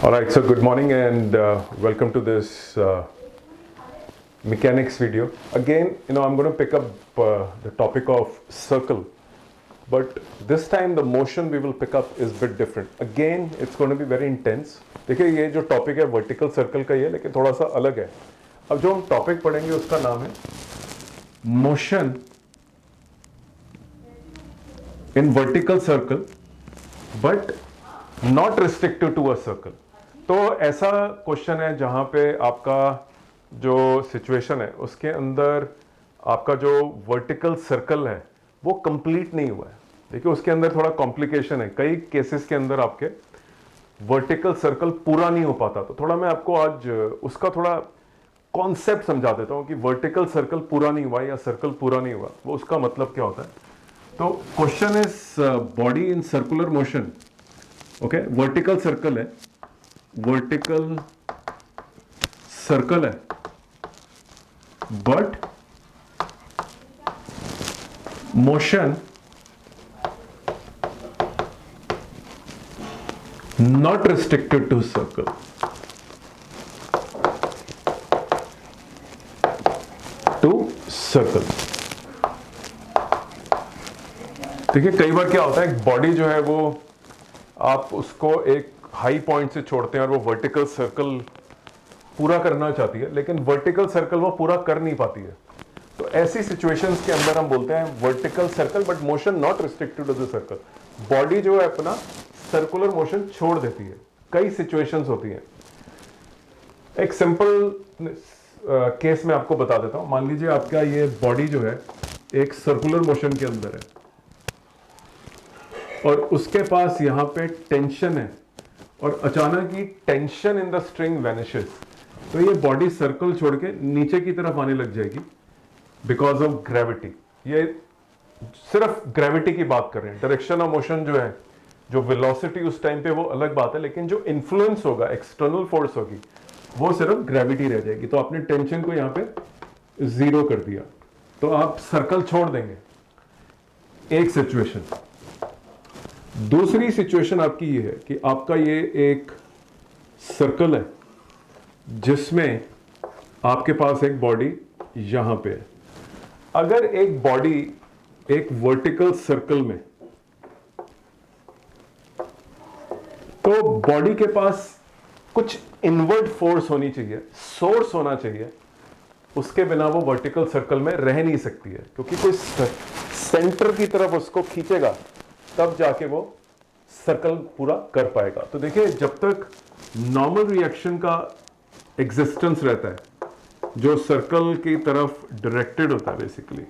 All right, so good morning and welcome to this mechanics video. Again, I'm going to pick up the topic of circle, but this time the motion we will pick up is a bit different. Again, it's going to be very intense. देखिए ये जो topic है vertical circle का ये लेकिन थोड़ा सा अलग है. अब जो हम टॉपिक पढ़ेंगे उसका नाम है motion in vertical circle but not restricted to a circle. तो ऐसा क्वेश्चन है जहां पे आपका जो सिचुएशन है उसके अंदर आपका जो वर्टिकल सर्कल है वो कंप्लीट नहीं हुआ है. देखिए उसके अंदर थोड़ा कॉम्प्लिकेशन है. कई केसेस के अंदर आपके वर्टिकल सर्कल पूरा नहीं हो पाता. तो थोड़ा मैं आपको आज उसका थोड़ा कॉन्सेप्ट समझा देता हूं कि वर्टिकल सर्कल पूरा नहीं हुआ या सर्कल पूरा नहीं हुआ वो उसका मतलब क्या होता है. तो question is body in circular motion. Okay, vertical circle है, वर्टिकल सर्कल है but motion not restricted to circle. To circle. देखिए कई बार क्या होता है एक बॉडी जो है वो आप उसको एक हाई पॉइंट से छोड़ते हैं और वो वर्टिकल सर्कल पूरा करना चाहती है लेकिन वर्टिकल सर्कल वो पूरा कर नहीं पाती है. तो ऐसी सिचुएशंस के अंदर हम बोलते हैं vertical circle but motion not restricted to the circle. Body जो है अपना सर्कुलर मोशन छोड़ देती है. कई सिचुएशंस होती हैं. एक सिंपल केस में आपको बता देता हूं. मान लीजिए आपका ये बॉडी जो है एक सर्कुलर मोशन के अंदर है और उसके पास यहां पे टेंशन है और अचानक ही tension in the string vanishes. तो ये बॉडी सर्कल छोड़ के नीचे की तरफ आने लग जाएगी बिकॉज ऑफ ग्रेविटी. ये सिर्फ ग्रेविटी की बात कर रहे हैं. डायरेक्शन ऑफ मोशन जो है, जो वेलोसिटी उस टाइम पे वो अलग बात है लेकिन जो इन्फ्लुएंस होगा, एक्सटर्नल फोर्स होगी, वो सिर्फ ग्रेविटी रह जाएगी. तो आपने टेंशन को यहां पे जीरो कर दिया तो आप सर्कल छोड़ देंगे. एक सिचुएशन. दूसरी सिचुएशन आपकी ये है कि आपका ये एक सर्कल है जिसमें आपके पास एक बॉडी यहां पे है. अगर एक बॉडी एक वर्टिकल सर्कल में, तो बॉडी के पास कुछ इनवर्ड फोर्स होनी चाहिए, सोर्स होना चाहिए. उसके बिना वो वर्टिकल सर्कल में रह नहीं सकती है क्योंकि कोई सेंटर की तरफ उसको खींचेगा तब जाके वो सर्कल पूरा कर पाएगा. तो देखिए जब तक नॉर्मल रिएक्शन का एग्जिस्टेंस रहता है जो सर्कल की तरफ डायरेक्टेड होता है basically,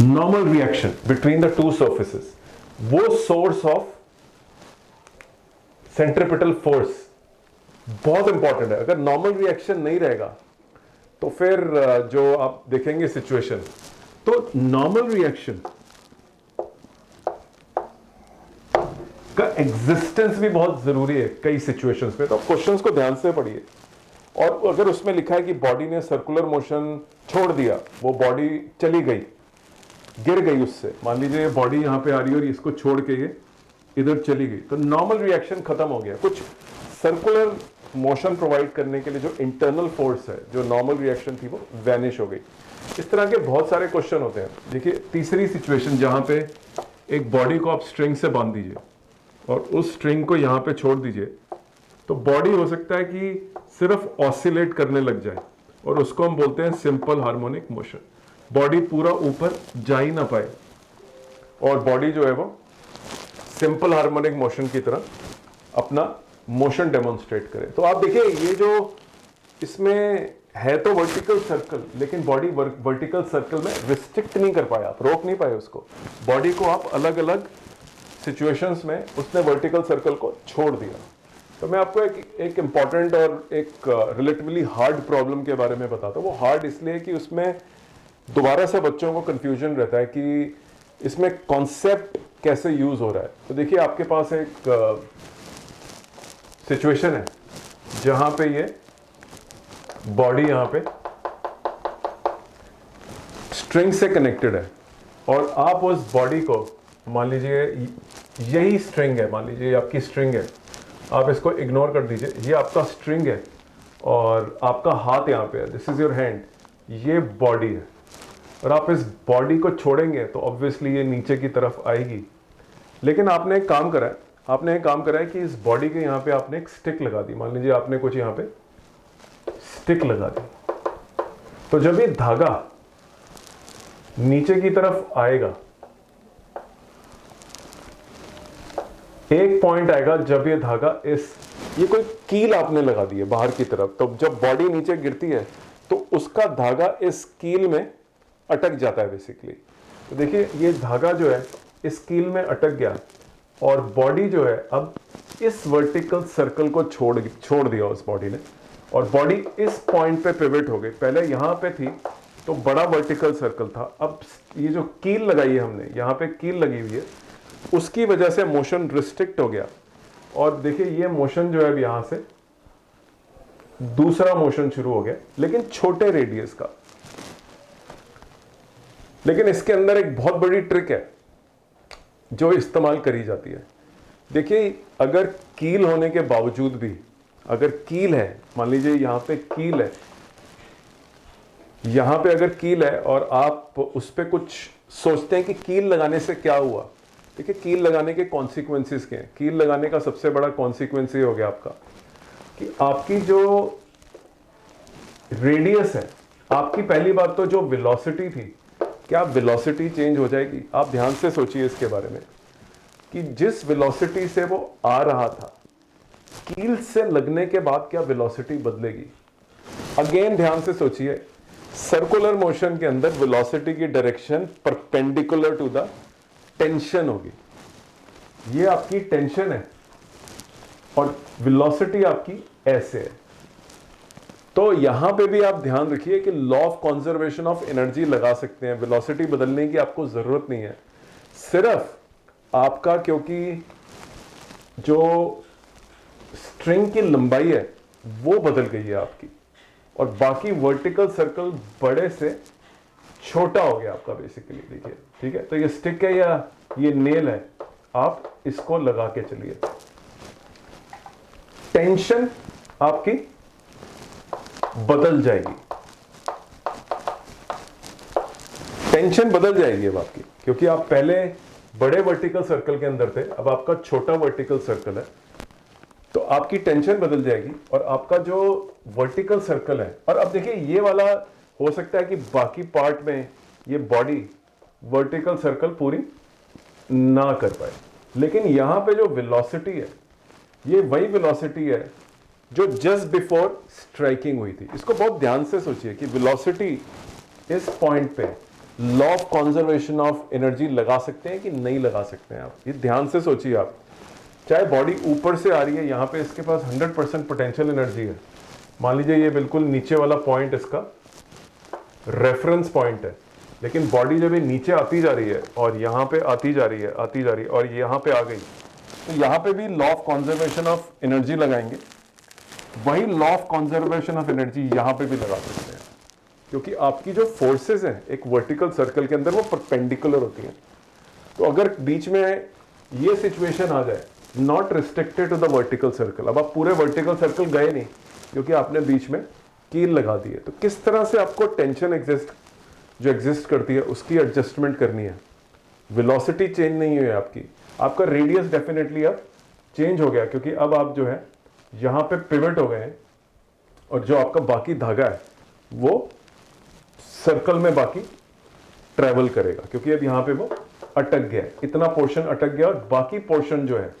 normal reaction between the two surfaces, वो सोर्स ऑफ सेंट्रिपिटल फोर्स बहुत इंपॉर्टेंट है. अगर नॉर्मल रिएक्शन नहीं रहेगा तो फिर जो आप देखेंगे सिचुएशन, तो नॉर्मल रिएक्शन का एग्जिस्टेंस भी बहुत जरूरी है कई सिचुएशंस में. तो क्वेश्चंस को ध्यान से पढ़िए और अगर उसमें लिखा है कि बॉडी ने सर्कुलर मोशन छोड़ दिया, वो बॉडी चली गई, गिर गई उससे, मान लीजिए बॉडी यहां पे आ रही है और इसको छोड़ के ये इधर चली गई, तो नॉर्मल रिएक्शन खत्म हो गया. कुछ सर्कुलर मोशन प्रोवाइड करने के लिए जो इंटरनल फोर्स है, जो नॉर्मल रिएक्शन थी, वो वैनिश हो गई. इस तरह के बहुत सारे क्वेश्चन होते हैं. देखिए तीसरी सिचुएशन जहां पे एक बॉडी को आप स्ट्रिंग से बांध दीजिए और उस स्ट्रिंग को यहां पे छोड़ दीजिए, तो बॉडी हो सकता है कि सिर्फ ऑसिलेट करने लग जाए और उसको हम बोलते हैं सिंपल हार्मोनिक मोशन. बॉडी पूरा ऊपर जा ही ना पाए और बॉडी जो है वो सिंपल हार्मोनिक मोशन की तरह अपना मोशन डेमोन्स्ट्रेट करे. तो आप देखिए ये जो इसमें है तो वर्टिकल सर्कल, लेकिन बॉडी वर्टिकल सर्कल में रिस्ट्रिक्ट नहीं कर पाया, आप रोक नहीं पाए उसको. बॉडी को आप अलग अलग सिचुएशंस में उसने वर्टिकल सर्कल को छोड़ दिया. तो मैं आपको एक इंपॉर्टेंट और एक रिलेटिवली हार्ड प्रॉब्लम के बारे में बताता हूँ. वो हार्ड इसलिए कि उसमें दोबारा से बच्चों को कंफ्यूजन रहता है कि इसमें कॉन्सेप्ट कैसे यूज हो रहा है. तो देखिए आपके पास एक सिचुएशन है जहां पे ये बॉडी यहां पे स्ट्रिंग से कनेक्टेड है और आप उस बॉडी को, मान लीजिए यही स्ट्रिंग है, मान लीजिए आपकी स्ट्रिंग है, आप इसको इग्नोर कर दीजिए, ये आपका स्ट्रिंग है और आपका हाथ यहाँ पे है, दिस इज योर हैंड, ये बॉडी है, और आप इस बॉडी को छोड़ेंगे तो ऑब्वियसली ये नीचे की तरफ आएगी। लेकिन आपने एक काम करा है, कि इस बॉडी के यहाँ पे आपने एक स्टिक लगा दी, मान लीजिए आपने कुछ यहाँ पे स्टिक लगा दी, तो जब ये धागा नीचे की तरफ आएगा, एक पॉइंट आएगा जब ये धागा ये कोई कील आपने लगा दी है बाहर की तरफ, तो जब बॉडी नीचे गिरती है तो उसका धागा इस कील में अटक जाता है बेसिकली। तो देखिए ये धागा जो है इस कील में अटक गया और बॉडी जो है अब इस वर्टिकल सर्कल को छोड़ दिया उस बॉडी ने, और बॉडी इस पॉइंट पे पिवट हो गई। पहले यहां पे थी तो बड़ा वर्टिकल सर्कल था, अब ये जो कील लगाई है हमने, यहां पे कील लगी हुई है, उसकी वजह से मोशन रिस्ट्रिक्ट हो गया। और देखिए ये मोशन जो है अब यहां से दूसरा मोशन शुरू हो गया, लेकिन छोटे रेडियस का। लेकिन इसके अंदर एक बहुत बड़ी ट्रिक है जो इस्तेमाल करी जाती है। देखिए अगर कील होने के बावजूद भी, अगर कील है, मान लीजिए यहां पे कील है, यहां पे अगर कील है और आप उस पर कुछ सोचते हैं कि कील लगाने से क्या हुआ, देखिए कील लगाने के कॉन्सिक्वेंसेस क्या हैं। कील लगाने का सबसे बड़ा कॉन्सिक्वेंस ये हो गया आपका कि आपकी जो रेडियस है, आपकी पहली बात तो जो वेलोसिटी थी, क्या वेलोसिटी चेंज हो जाएगी? आप ध्यान से सोचिए इसके बारे में कि जिस वेलोसिटी से वो आ रहा था, कील से लगने के बाद क्या वेलोसिटी बदलेगी? अगेन ध्यान से सोचिए, सर्कुलर मोशन के अंदर वेलोसिटी की direction perpendicular to the tension होगी। ये आपकी टेंशन है और वेलोसिटी आपकी ऐसे है। तो यहां पे भी आप ध्यान रखिए कि law of conservation of energy लगा सकते हैं, वेलोसिटी बदलने की आपको जरूरत नहीं है। सिर्फ आपका, क्योंकि जो स्ट्रिंग की लंबाई है वो बदल गई है आपकी, और बाकी वर्टिकल सर्कल बड़े से छोटा हो गया आपका बेसिकली। देखिए ठीक है, तो ये स्टिक है या ये नेल है, आप इसको लगा के चलिए, टेंशन आपकी बदल जाएगी, टेंशन बदल जाएगी अब आपकी, क्योंकि आप पहले बड़े वर्टिकल सर्कल के अंदर थे, अब आपका छोटा वर्टिकल सर्कल है, तो आपकी टेंशन बदल जाएगी और आपका जो वर्टिकल सर्कल है। और अब देखिए ये वाला हो सकता है कि बाकी पार्ट में ये बॉडी वर्टिकल सर्कल पूरी ना कर पाए, लेकिन यहां पे जो वेलोसिटी है, ये वही वेलोसिटी है जो जस्ट बिफोर स्ट्राइकिंग हुई थी। इसको बहुत ध्यान से सोचिए कि वेलोसिटी इस पॉइंट पे law of conservation of energy लगा सकते हैं कि नहीं लगा सकते हैं। आप ये ध्यान से सोचिए, आप चाहे बॉडी ऊपर से आ रही है, यहां पे इसके पास 100% पोटेंशियल एनर्जी है, मान लीजिए ये बिल्कुल नीचे वाला पॉइंट इसका रेफरेंस पॉइंट है, लेकिन बॉडी जब ये नीचे आती जा रही है और यहां पे आती जा रही है और यहां पे आ गई, तो यहां पे भी law of conservation of energy लगाएंगे। वही law of conservation of energy यहां पे भी लगा सकते हैं, क्योंकि आपकी जो फोर्सेस हैं एक वर्टिकल सर्कल के अंदर वो परपेंडिकुलर होती हैं। तो अगर बीच में ये सिचुएशन आ जाए, not restricted to the vertical circle, अब आप पूरे वर्टिकल सर्कल गए नहीं क्योंकि आपने बीच में कील लगा दी है, तो किस तरह से आपको टेंशन एग्जिस्ट करती है उसकी एडजस्टमेंट करनी है। वेलोसिटी चेंज नहीं हुई है आपकी, आपका रेडियस डेफिनेटली अब चेंज हो गया, क्योंकि अब आप जो है यहां पे पिवट हो गए हैं और जो आपका बाकी धागा है वो सर्कल में बाकी ट्रेवल करेगा, क्योंकि अब यहां पे वो अटक गया है, इतना पोर्शन अटक गया और बाकी पोर्शन जो है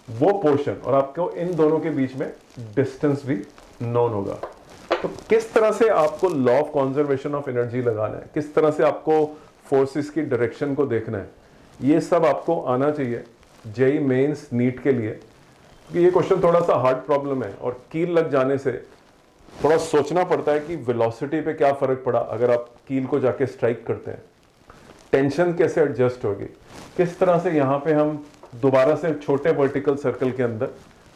वो पोर्शन, और आपको इन दोनों के बीच में डिस्टेंस भी नोन होगा। तो किस तरह से आपको law of conservation of energy लगाना है, किस तरह से आपको फोर्सेस की डायरेक्शन को देखना है, ये सब आपको आना चाहिए जेईई मेंस नीट के लिए, क्योंकि ये क्वेश्चन थोड़ा सा हार्ड प्रॉब्लम है और कील लग जाने से थोड़ा सोचना पड़ता है कि वेलोसिटी पे क्या फर्क पड़ा अगर आप कील को जाके स्ट्राइक करते हैं, टेंशन कैसे एडजस्ट होगी, किस तरह से यहाँ पे हम दोबारा से छोटे वर्टिकल सर्कल के अंदर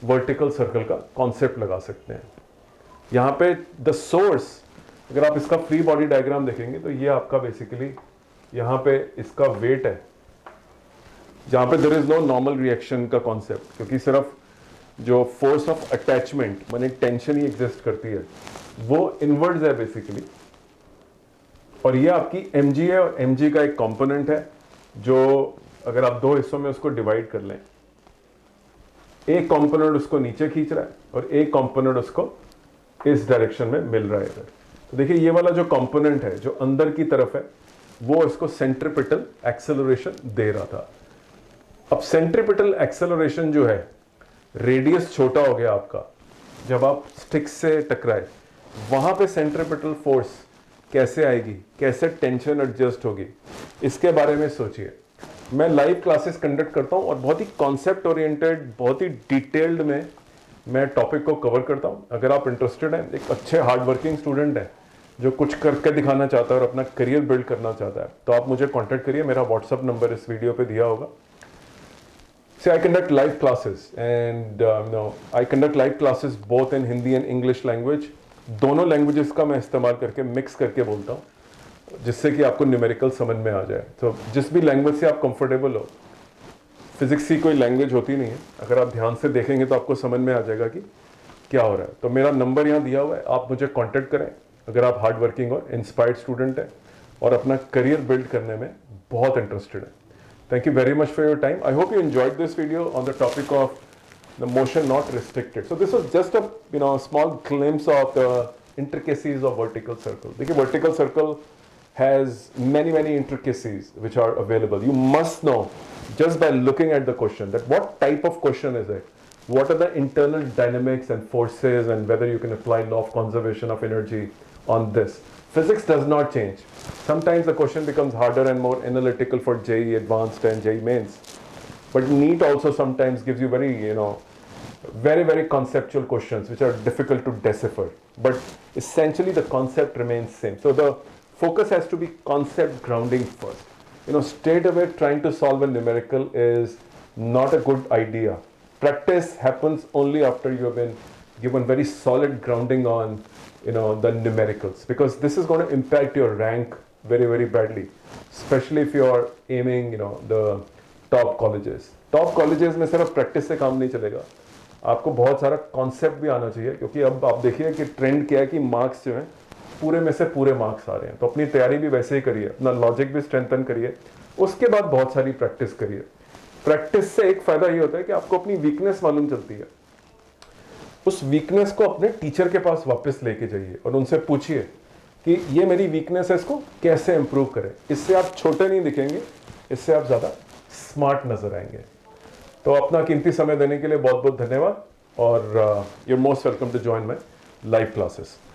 वर्टिकल सर्कल का कॉन्सेप्ट लगा सकते हैं। यहाँ पे द सोर्स, अगर आप इसका फ्री बॉडी डायग्राम देखेंगे तो ये आपका बेसिकली यहाँ पे इसका वेट है, जहाँ पे there is no normal reaction का कॉन्सेप्ट, क्योंकि सिर्फ जो फोर्स ऑफ अटैचमेंट माने टेंशन ही एग्जिस्ट करती है, वो इनवर्ड्स है बेसिकली। और ये आपकी mg है, और mg का एक कंपोनेंट है जो अगर आप दो हिस्सों में उसको डिवाइड कर लें, एक कंपोनेंट उसको नीचे खींच रहा है और एक कंपोनेंट उसको इस डायरेक्शन में मिल रहा है इधर। तो देखिए ये वाला जो कंपोनेंट है जो अंदर की तरफ है, वो इसको सेंट्रीपिटल एक्सेलरेशन दे रहा था। अब सेंट्रीपिटल एक्सेलरेशन जो है, रेडियस छोटा हो गया आपका, जब आप स्टिक से टकराए वहां पे सेंट्रीपिटल फोर्स कैसे आएगी, कैसे टेंशन एडजस्ट होगी, इसके बारे में सोचिए। मैं लाइव क्लासेस कंडक्ट करता हूं और बहुत ही कॉन्सेप्ट ओरिएंटेड, बहुत ही डिटेल्ड में मैं टॉपिक को कवर करता हूं। अगर आप इंटरेस्टेड हैं, एक अच्छे हार्ड वर्किंग स्टूडेंट हैं जो कुछ करके दिखाना चाहता है और अपना करियर बिल्ड करना चाहता है, तो आप मुझे कॉन्टेक्ट करिए। मेरा व्हाट्सअप नंबर इस वीडियो पे दिया होगा। See, I conduct live classes and I conduct live classes both in Hindi and English language. दोनों लैंग्वेजेस का मैं इस्तेमाल करके मिक्स करके बोलता हूँ, जिससे कि आपको न्यूमेरिकल समझ में आ जाए। तो जिस भी लैंग्वेज से आप कंफर्टेबल हो, फिजिक्स की कोई लैंग्वेज होती नहीं है, अगर आप ध्यान से देखेंगे तो आपको समझ में आ जाएगा कि क्या हो रहा है। तो मेरा नंबर यहाँ दिया हुआ है, आप मुझे कॉन्टेक्ट करें अगर आप हार्ड वर्किंग और इंस्पायर्ड स्टूडेंट हैं और अपना करियर बिल्ड करने में बहुत इंटरेस्टेड है। Thank you very much for your time. I hope you enjoyed this video on the topic of the motion not restricted. So this was just a small glimpse of the intricacies of vertical circle. देखिए vertical circle has many intricacies which are available. You must know just by looking at the question that what type of question is it, what are the internal dynamics and forces, and whether you can apply law of conservation of energy on this. Physics does not change. Sometimes the question becomes harder and more analytical for JEE Advanced and JEE Mains. But NEET also sometimes gives you very conceptual questions which are difficult to decipher. But essentially the concept remains same. So the focus has to be concept grounding first. Straight away trying to solve a numerical is not a good idea. Practice happens only after you have been given very solid grounding on the numericals, because this is going to impact your rank very badly, especially if you are aiming the top colleges. Top colleges में सिर्फ practice से काम नहीं चलेगा, आपको बहुत सारा concept भी आना चाहिए, क्योंकि अब आप देखिए कि ट्रेंड क्या है कि मार्क्स जो हैं पूरे में से पूरे मार्क्स आ रहे हैं। तो अपनी तैयारी भी वैसे ही करिए, अपना लॉजिक भी स्ट्रेंथन करिए, उसके बाद बहुत सारी प्रैक्टिस करिए। प्रैक्टिस से एक फायदा ये होता है कि आपको अपनी वीकनेस मालूम चलती है। उस वीकनेस को अपने टीचर के पास वापस लेके जाइए और उनसे पूछिए कि ये मेरी वीकनेस है, इसको कैसे इंप्रूव करें। इससे आप छोटे नहीं दिखेंगे, इससे आप ज़्यादा स्मार्ट नजर आएंगे। तो अपना कीमती समय देने के लिए बहुत बहुत धन्यवाद, और you're most welcome to join my live classes.